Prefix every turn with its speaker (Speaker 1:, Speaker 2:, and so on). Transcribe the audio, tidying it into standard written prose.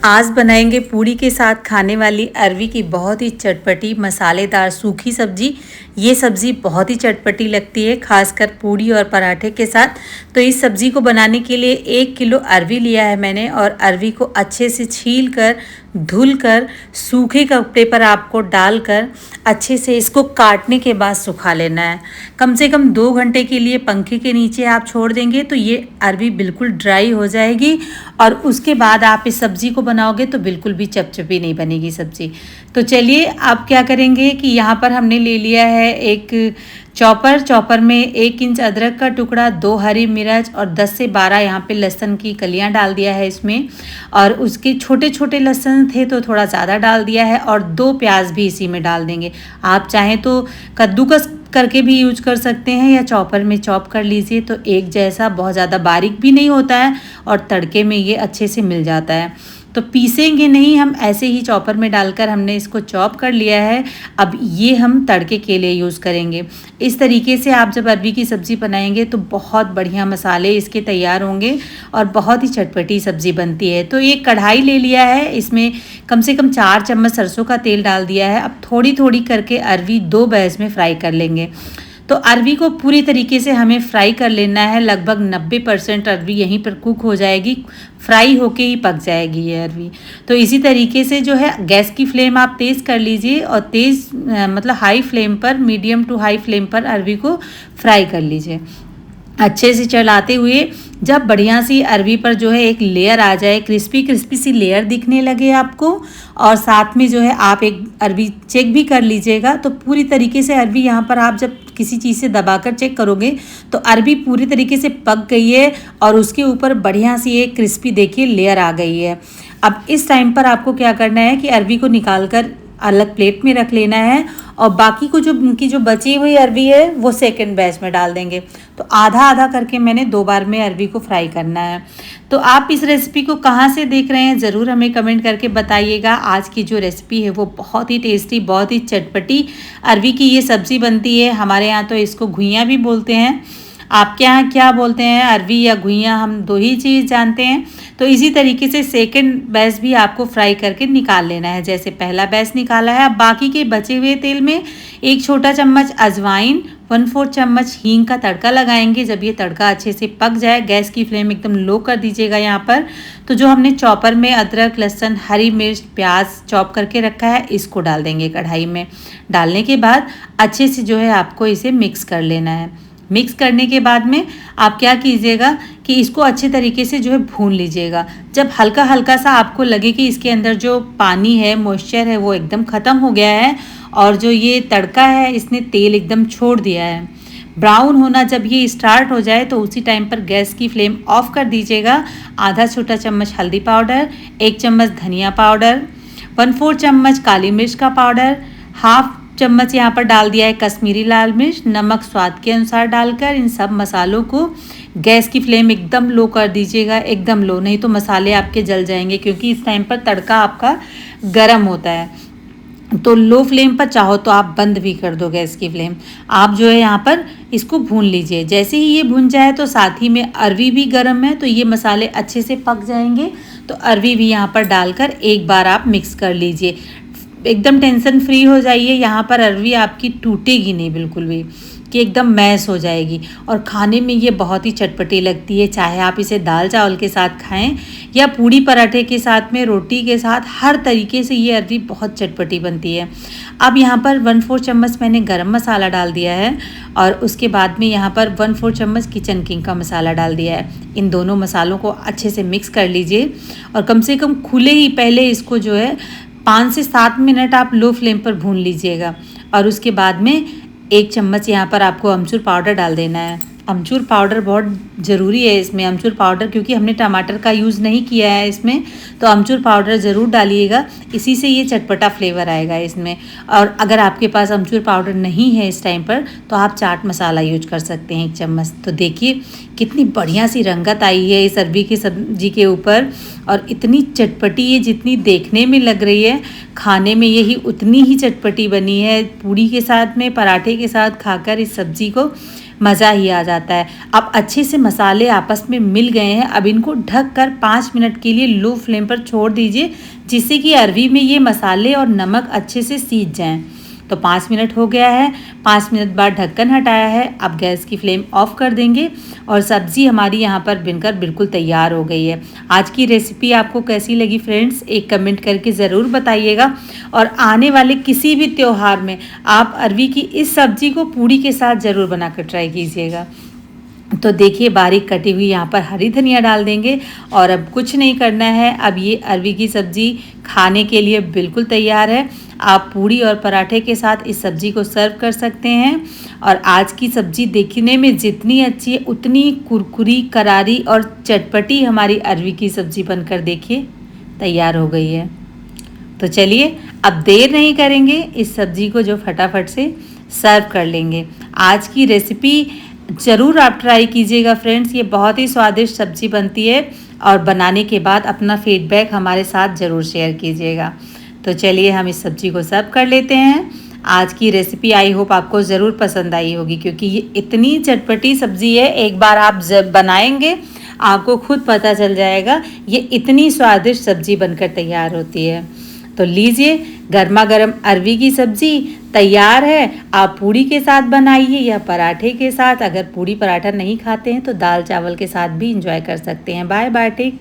Speaker 1: आज बनाएंगे पूड़ी के साथ खाने वाली अरवी की बहुत ही चटपटी मसालेदार सूखी सब्जी। ये सब्ज़ी बहुत ही चटपटी लगती है, खासकर पूड़ी और पराठे के साथ। तो इस सब्ज़ी को बनाने के लिए 1 किलो अरवी लिया है मैंने, और अरवी को अच्छे से छील कर धुल कर सूखे कपड़े पर आपको डालकर अच्छे से इसको काटने के बाद सुखा लेना है। कम से कम 2 घंटे के लिए पंखे के नीचे आप छोड़ देंगे तो ये अरवी बिल्कुल ड्राई हो जाएगी, और उसके बाद आप इस सब्ज़ी को बनाओगे तो बिल्कुल भी चपचपी नहीं बनेगी सब्ज़ी। तो चलिए आप क्या करेंगे कि यहाँ पर हमने ले लिया है एक चॉपर में 1 इंच अदरक का टुकड़ा, 2 हरी मिर्च और 10 से 12 यहाँ पे लहसुन की कलियाँ डाल दिया है इसमें। और उसके छोटे छोटे लहसुन थे तो थोड़ा ज़्यादा डाल दिया है, और 2 प्याज भी इसी में डाल देंगे। आप चाहें तो कद्दूकस करके भी यूज कर सकते हैं या चॉपर में चॉप कर लीजिए, तो एक जैसा बहुत ज़्यादा बारीक भी नहीं होता है और तड़के में ये अच्छे से मिल जाता है। तो पीसेंगे नहीं, हम ऐसे ही चॉपर में डालकर हमने इसको चॉप कर लिया है। अब ये हम तड़के के लिए यूज़ करेंगे। इस तरीके से आप जब अरवी की सब्ज़ी बनाएंगे तो बहुत बढ़िया मसाले इसके तैयार होंगे और बहुत ही चटपटी सब्ज़ी बनती है। तो ये कढ़ाई ले लिया है, इसमें कम से कम 4 चम्मच सरसों का तेल डाल दिया है। अब थोड़ी थोड़ी करके अरवी 2 बैच में फ्राई कर लेंगे। तो अरवी को पूरी तरीके से हमें फ्राई कर लेना है। लगभग 90% अरवी यहीं पर कुक हो जाएगी, फ्राई होके ही पक जाएगी ये अरवी। तो इसी तरीके से जो है गैस की फ्लेम आप तेज़ कर लीजिए, और तेज़ मतलब हाई फ्लेम पर, मीडियम टू हाई फ्लेम पर अरवी को फ्राई कर लीजिए अच्छे से चलाते हुए। जब बढ़िया सी अरवी पर जो है एक लेयर आ जाए, क्रिस्पी क्रिस्पी सी लेयर दिखने लगे आपको, और साथ में जो है आप एक अरवी चेक भी कर लीजिएगा। तो पूरी तरीके से अरवी यहाँ पर आप जब किसी चीज़ से दबाकर चेक करोगे तो अरवी पूरी तरीके से पक गई है, और उसके ऊपर बढ़िया सी एक क्रिस्पी देखिए लेयर आ गई है। अब इस टाइम पर आपको क्या करना है कि अरवी को निकाल कर अलग प्लेट में रख लेना है, और बाकी को जो उनकी जो बची हुई अरवी है वो सेकंड बैच में डाल देंगे। तो आधा आधा करके मैंने 2 बार में अरवी को फ्राई करना है। तो आप इस रेसिपी को कहाँ से देख रहे हैं ज़रूर हमें कमेंट करके बताइएगा। आज की जो रेसिपी है वो बहुत ही टेस्टी, बहुत ही चटपटी अरवी की ये सब्ज़ी बनती है। हमारे यहाँ तो इसको घुइयाँ भी बोलते हैं, आपके यहाँ क्या बोलते हैं, अरवी या घुइयाँ, हम 2 ही चीज़ जानते हैं। तो इसी तरीके से सेकंड बैच भी आपको फ्राई करके निकाल लेना है, जैसे पहला बैच निकाला है। अब बाकी के बचे हुए तेल में 1 छोटा चम्मच अजवाइन, 1/4 चम्मच हींग का तड़का लगाएंगे। जब ये तड़का अच्छे से पक जाए, गैस की फ्लेम एकदम लो कर दीजिएगा यहाँ पर। तो जो हमने चॉपर में अदरक, लहसुन, हरी मिर्च, प्याज चॉप करके रखा है, इसको डाल देंगे कढ़ाई में। डालने के बाद अच्छे से जो है आपको इसे मिक्स कर लेना है। मिक्स करने के बाद में आप क्या कीजिएगा कि इसको अच्छे तरीके से जो है भून लीजिएगा। जब हल्का हल्का सा आपको लगे कि इसके अंदर जो पानी है, मॉइस्चर है, वो एकदम ख़त्म हो गया है, और जो ये तड़का है इसने तेल एकदम छोड़ दिया है, ब्राउन होना जब ये स्टार्ट हो जाए तो उसी टाइम पर गैस की फ्लेम ऑफ कर दीजिएगा। आधा छोटा चम्मच हल्दी पाउडर, 1 चम्मच धनिया पाउडर, 1/4 चम्मच काली मिर्च का पाउडर, हाफ चम्मच यहाँ पर डाल दिया है कश्मीरी लाल मिर्च, नमक स्वाद के अनुसार डालकर इन सब मसालों को गैस की फ्लेम एकदम लो कर दीजिएगा, एकदम लो, नहीं तो मसाले आपके जल जाएंगे, क्योंकि इस टाइम पर तड़का आपका गरम होता है। तो लो फ्लेम पर, चाहो तो आप बंद भी कर दो गैस की फ्लेम। आप जो है यहाँ पर इसको भून लीजिए। जैसे ही ये भून जाए तो साथ ही में अरवी भी गर्म है, तो ये मसाले अच्छे से पक जाएंगे। तो अरवी भी यहाँ पर डालकर एक बार आप मिक्स कर लीजिए। एकदम टेंशन फ्री हो जाइए। यहाँ पर अरवी आपकी टूटेगी नहीं बिल्कुल भी, कि एकदम मैश हो जाएगी, और खाने में ये बहुत ही चटपटी लगती है। चाहे आप इसे दाल चावल के साथ खाएं या पूड़ी पराठे के साथ में, रोटी के साथ, हर तरीके से ये अरवी बहुत चटपटी बनती है। अब यहाँ पर 1/4 चम्मच मैंने गरम मसाला डाल दिया है, और उसके बाद में यहाँ पर 1/4 चम्मच किचन किंग का मसाला डाल दिया है। इन दोनों मसालों को अच्छे से मिक्स कर लीजिए, और कम से कम खुले ही पहले इसको जो है 5 से 7 मिनट आप लो फ्लेम पर भून लीजिएगा। और उसके बाद में 1 चम्मच यहाँ पर आपको अमचूर पाउडर डाल देना है। अमचूर पाउडर बहुत ज़रूरी है इसमें। अमचूर पाउडर, क्योंकि हमने टमाटर का यूज़ नहीं किया है इसमें, तो अमचूर पाउडर ज़रूर डालिएगा, इसी से ये चटपटा फ्लेवर आएगा इसमें। और अगर आपके पास अमचूर पाउडर नहीं है इस टाइम पर, तो आप चाट मसाला यूज कर सकते हैं 1 चम्मच। तो देखिए कितनी बढ़िया सी रंगत आई है इस अरवी की सब्जी के ऊपर, और इतनी चटपटी ये जितनी देखने में लग रही है, खाने में यही उतनी ही चटपटी बनी है। पूड़ी के साथ में, पराठे के साथ खाकर इस सब्ज़ी को मज़ा ही आ जाता है। अब अच्छे से मसाले आपस में मिल गए हैं। अब इनको ढक कर 5 मिनट के लिए लो फ्लेम पर छोड़ दीजिए, जिससे कि अरवी में ये मसाले और नमक अच्छे से सीज जाएं। तो 5 मिनट हो गया है। 5 मिनट बाद ढक्कन हटाया है। अब गैस की फ्लेम ऑफ कर देंगे और सब्ज़ी हमारी यहाँ पर बनकर बिल्कुल तैयार हो गई है। आज की रेसिपी आपको कैसी लगी फ्रेंड्स, एक कमेंट करके ज़रूर बताइएगा। और आने वाले किसी भी त्यौहार में आप अरवी की इस सब्ज़ी को पूड़ी के साथ ज़रूर बनाकर ट्राई कीजिएगा। तो देखिए बारीक कटी हुई यहाँ पर हरी धनिया डाल देंगे और अब कुछ नहीं करना है। अब ये अरवी की सब्ज़ी खाने के लिए बिल्कुल तैयार है। आप पूड़ी और पराठे के साथ इस सब्ज़ी को सर्व कर सकते हैं। और आज की सब्ज़ी देखने में जितनी अच्छी है उतनी कुरकुरी, करारी और चटपटी हमारी अरवी की सब्ज़ी बनकर देखिए तैयार हो गई है। तो चलिए अब देर नहीं करेंगे, इस सब्ज़ी को जो फटाफट से सर्व कर लेंगे। आज की रेसिपी ज़रूर आप ट्राई कीजिएगा फ्रेंड्स, ये बहुत ही स्वादिष्ट सब्ज़ी बनती है। और बनाने के बाद अपना फीडबैक हमारे साथ ज़रूर शेयर कीजिएगा। तो चलिए हम इस सब्ज़ी को सर्व कर लेते हैं। आज की रेसिपी आई होप आपको ज़रूर पसंद आई होगी, क्योंकि ये इतनी चटपटी सब्ज़ी है, एक बार आप जब बनाएंगे आपको खुद पता चल जाएगा ये इतनी स्वादिष्ट सब्ज़ी बनकर तैयार होती है। तो लीजिए गर्मा गर्म अरवी की सब्ज़ी तैयार है। आप पूड़ी के साथ बनाइए या पराठे के साथ। अगर पूड़ी पराठा नहीं खाते हैं तो दाल चावल के साथ भी इंजॉय कर सकते हैं। Bye bye, take.